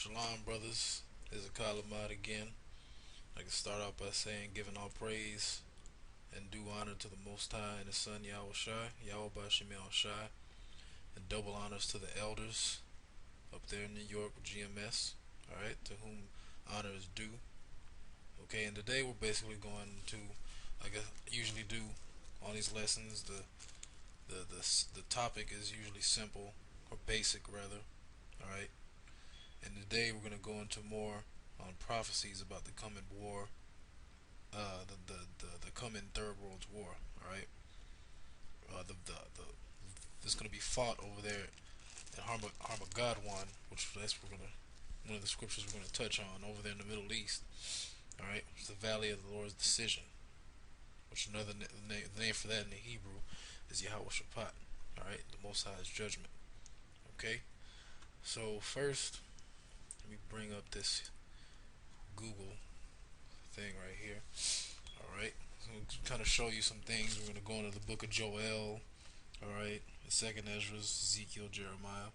Shalom, brothers. This is Kalamad again. I can start out by saying, giving all praise and due honor to the Most High and His Son Yahweh Shai, Yahweh Bashim Shai, and double honors to the elders up there in New York with GMS. All right, to whom honor is due. Okay, and today we're basically going to, like I usually do on these lessons. The topic is usually simple or basic rather. All right, and today we're going to go into more on prophecies about the coming war, the coming Third World War. All right, the that's going to be fought over there in Harmageddon, which that's we're gonna one of the scriptures we're going to touch on over there in the Middle East. All right, it's the Valley of the Lord's Decision, which another name for that in the Hebrew is Yahweh Shaphat. All right, the Most High's judgment. Okay, so first let me bring up this Google thing right here. All right, so kind of show you some things. We're gonna go into the book of Joel. All right, the second Ezra, Ezekiel, Jeremiah.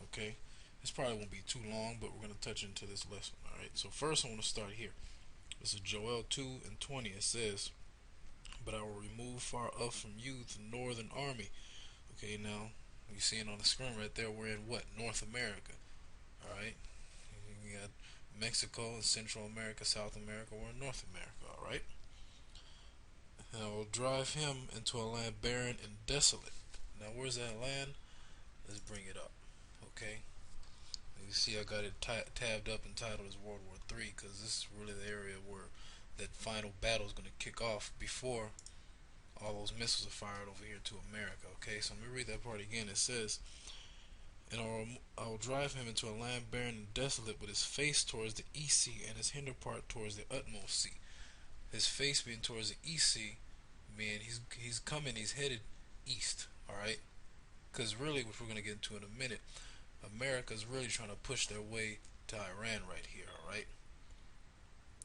Okay, this probably won't be too long, but we're gonna touch into this lesson. All right, so first I want to start here. This is Joel 2:20. It says, "But I will remove far up from you the northern army." Okay, now you see it on the screen right there. We're in what? North America. All right, you got Mexico and Central America, South America. We're in North America. All right. And I will drive him into a land barren and desolate. Now, where's that land? Let's bring it up. Okay. You see, I got it tabbed up and titled as World War III because this is really the area where that final battle is going to kick off before all those missiles are fired over here to America. Okay, so let me read that part again. It says, "And I will drive him into a land barren and desolate, with his face towards the east sea and his hinder part towards the utmost sea." His face being towards the east sea, meaning he's coming, he's headed east. All right, because really, which we're gonna get into in a minute, America's really trying to push their way to Iran right here. All right,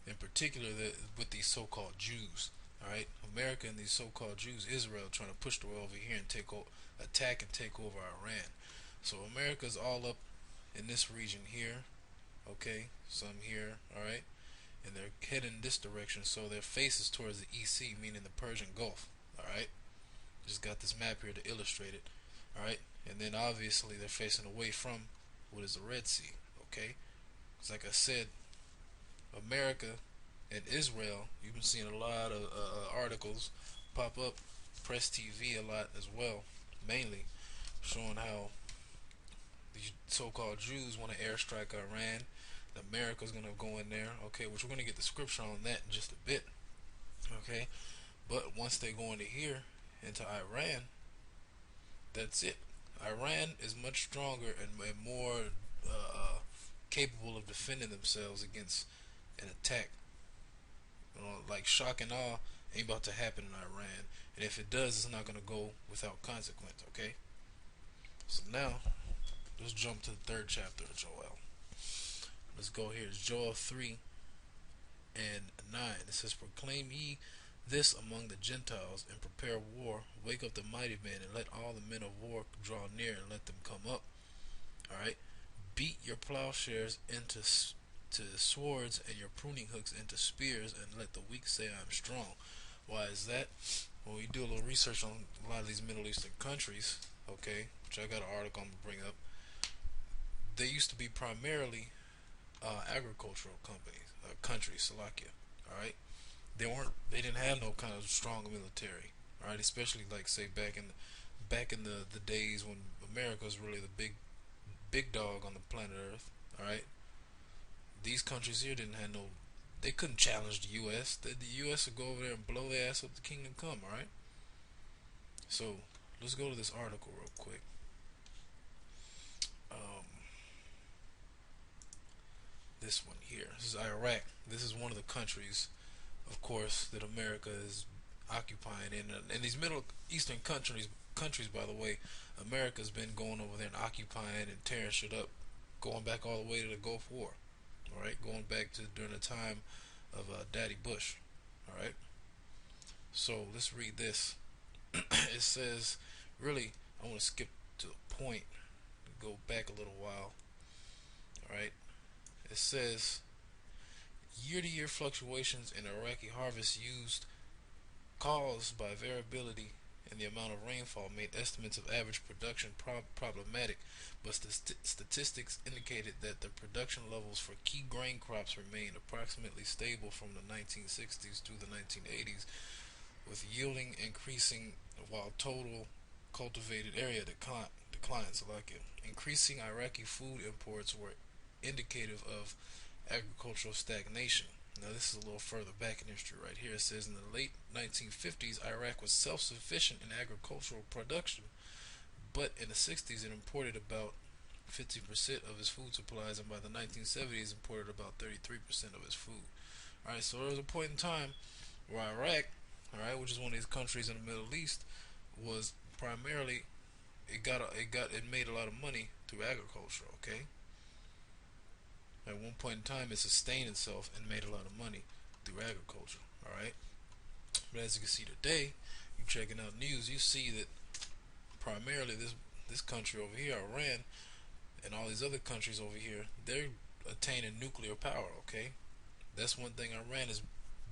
in particular with these so-called Jews. All right, America and these so-called Jews, Israel, trying to push their way over here and attack and take over Iran. So America's all up in this region here. Okay, some here. All right, and they're heading this direction, so their face is towards the EC, meaning the Persian Gulf. All right, just got this map here to illustrate it. All right, and then obviously they're facing away from what is the Red Sea. Okay, because like I said, America and Israel, you've been seeing a lot of articles pop up, press TV a lot as well, mainly showing how these so-called Jews want to airstrike Iran. America's gonna go in there, okay, which we're gonna get the scripture on that in just a bit, okay. But once they go into here, into Iran, that's it. Iran is much stronger and more capable of defending themselves against an attack. Like shock and awe ain't about to happen in Iran, and if it does, it's not gonna go without consequence, okay. So now let's jump to the third chapter of Joel. Let's go here. It's Joel 3:9. It says, "Proclaim ye this among the Gentiles, and prepare war. Wake up the mighty men, and let all the men of war draw near, and let them come up." Alright? "Beat your plowshares into swords, and your pruning hooks into spears, and let the weak say, I am strong." Why is that? Well, we do a little research on a lot of these Middle Eastern countries, okay, which I got an article I'm going to bring up. They used to be primarily agricultural countries, Slovakia. All right, they didn't have no kind of strong military. All right, especially like say back in the days when America was really the big dog on the planet Earth. All right, these countries here didn't have no. They couldn't challenge the U.S. The U.S. would go over there and blow their ass up the kingdom come. All right, so let's go to this article real quick. Um, this one here. This is Iraq. This is one of the countries, of course, that America is occupying in. And these Middle Eastern countries, by the way, America's been going over there and occupying and tearing shit up, going back all the way to the Gulf War. All right, going back to during the time of Daddy Bush. All right. So let's read this. It says, really, I want to skip to a point, go back a little while. All right. It says year-to-year fluctuations in Iraqi harvest used caused by variability in the amount of rainfall made estimates of average production problematic, but statistics indicated that the production levels for key grain crops remained approximately stable from the 1960s to the 1980s, with yielding increasing while total cultivated area declines. Like it. Increasing Iraqi food imports were indicative of agricultural stagnation. Now, this is a little further back in history right here. It says in the late 1950s, Iraq was self-sufficient in agricultural production, but in the 60s, it imported about 50% of its food supplies, and by the 1970s, imported about 33% of its food. All right, so there was a point in time where Iraq, all right, which is one of these countries in the Middle East, was primarily it made a lot of money through agriculture. Okay, at one point in time, it sustained itself and made a lot of money through agriculture. All right, but as you can see today, you checking out news, you see that primarily this country over here, Iran, and all these other countries over here, they're attaining nuclear power. Okay, that's one thing Iran is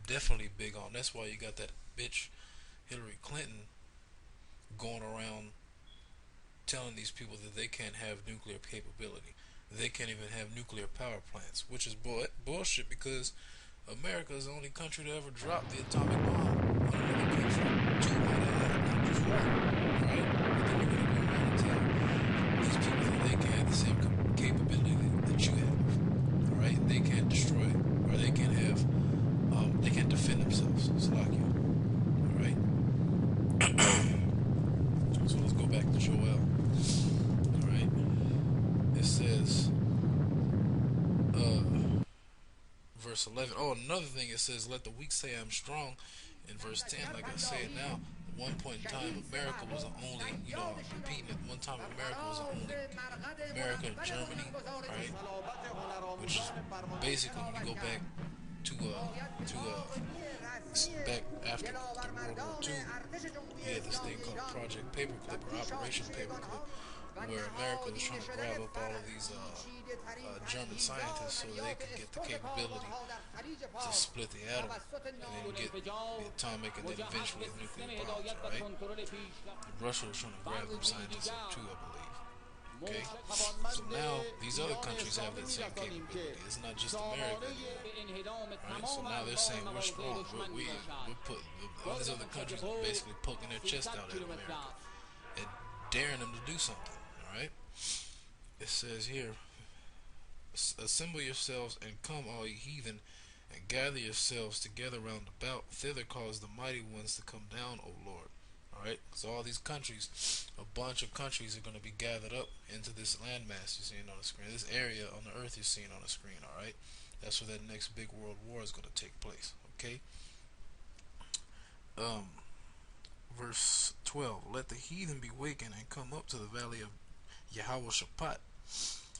definitely big on. That's why you got that bitch Hillary Clinton going around telling these people that they can't have nuclear capability. They can't even have nuclear power plants, which is bullshit, because America is the only country to ever drop the atomic bomb on another country. Two, might add, not just one. Right? But then you're gonna go around and tell these people that they can have the same capability that you have. All right? They can't destroy, or they can't have, they can't defend themselves. Slovakia. All right? So let's go back to Joel. All right? It says, verse 11. Oh, another thing, it says, let the weak say I'm strong. In verse 10, like I said now, at one point in time, America was the only, I'm repeating it, one time America was the only, America and Germany, right? Which is basically, when you go back to back after the World War II, we had this thing called Project Paperclip, or Operation Paperclip, where America was trying to grab up all of these German scientists so they could get the capability to split the atom and then get the atomic and then eventually nuclear bombs, right? And Russia was trying to grab them scientists up too, I believe. Okay? So now these other countries have that same capability. It's not just America anymore. Right? So now they're saying we're strong. All these other countries are basically poking their chest out at America and daring them to do something. Alright? It says here, assemble yourselves and come, all ye heathen, and gather yourselves together round about. Thither cause the mighty ones to come down, O Lord. Alright? So all these countries, a bunch of countries are going to be gathered up into this landmass you're seeing on the screen. This area on the earth you're seeing on the screen. Alright? That's where that next big world war is going to take place. Okay? Verse 12. Let the heathen be wakened and come up to the valley of Yahweh Shaphat,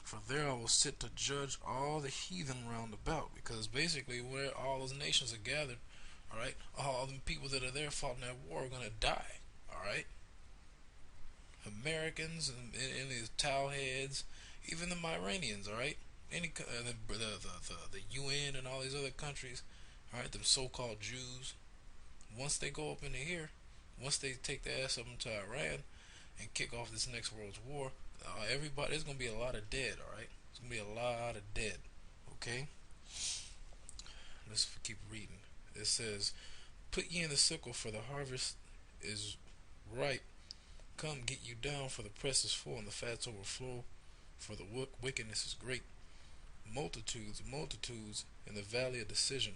for there I will sit to judge all the heathen round about. Because basically, where all those nations are gathered, alright, all the people that are there fighting that war are going to die. Alright? Americans and these towelheads, even the Iranians, alright? The UN and all these other countries, alright, them so-called Jews, once they go up into here, once they take their ass up into Iran and kick off this next world's war, everybody, there's going to be a lot of dead, alright? There's going to be a lot of dead, okay? Let's keep reading. It says, put ye in the sickle, for the harvest is ripe. Come, get you down, for the press is full, and the fats overflow, for the wickedness is great. Multitudes, multitudes in the valley of decision,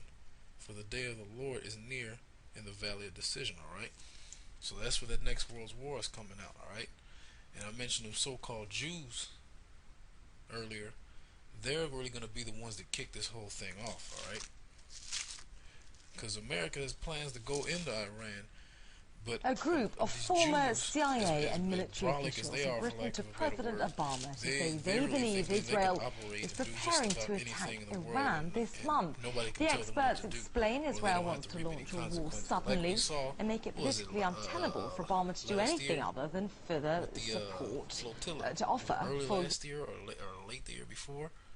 for the day of the Lord is near in the valley of decision, alright? So that's where that next world's war is coming out, alright? And I mentioned them so-called Jews earlier. They're really going to be the ones that kick this whole thing off, alright? Because America has plans to go into Iran, but a group of former Jews, CIA and military officials have written to President Obama to say they believe Israel is preparing to attack Iran this month. The experts explain Israel wants to launch a war suddenly and make it politically untenable for Obama to do anything other than further support to offer early last year or late the year before.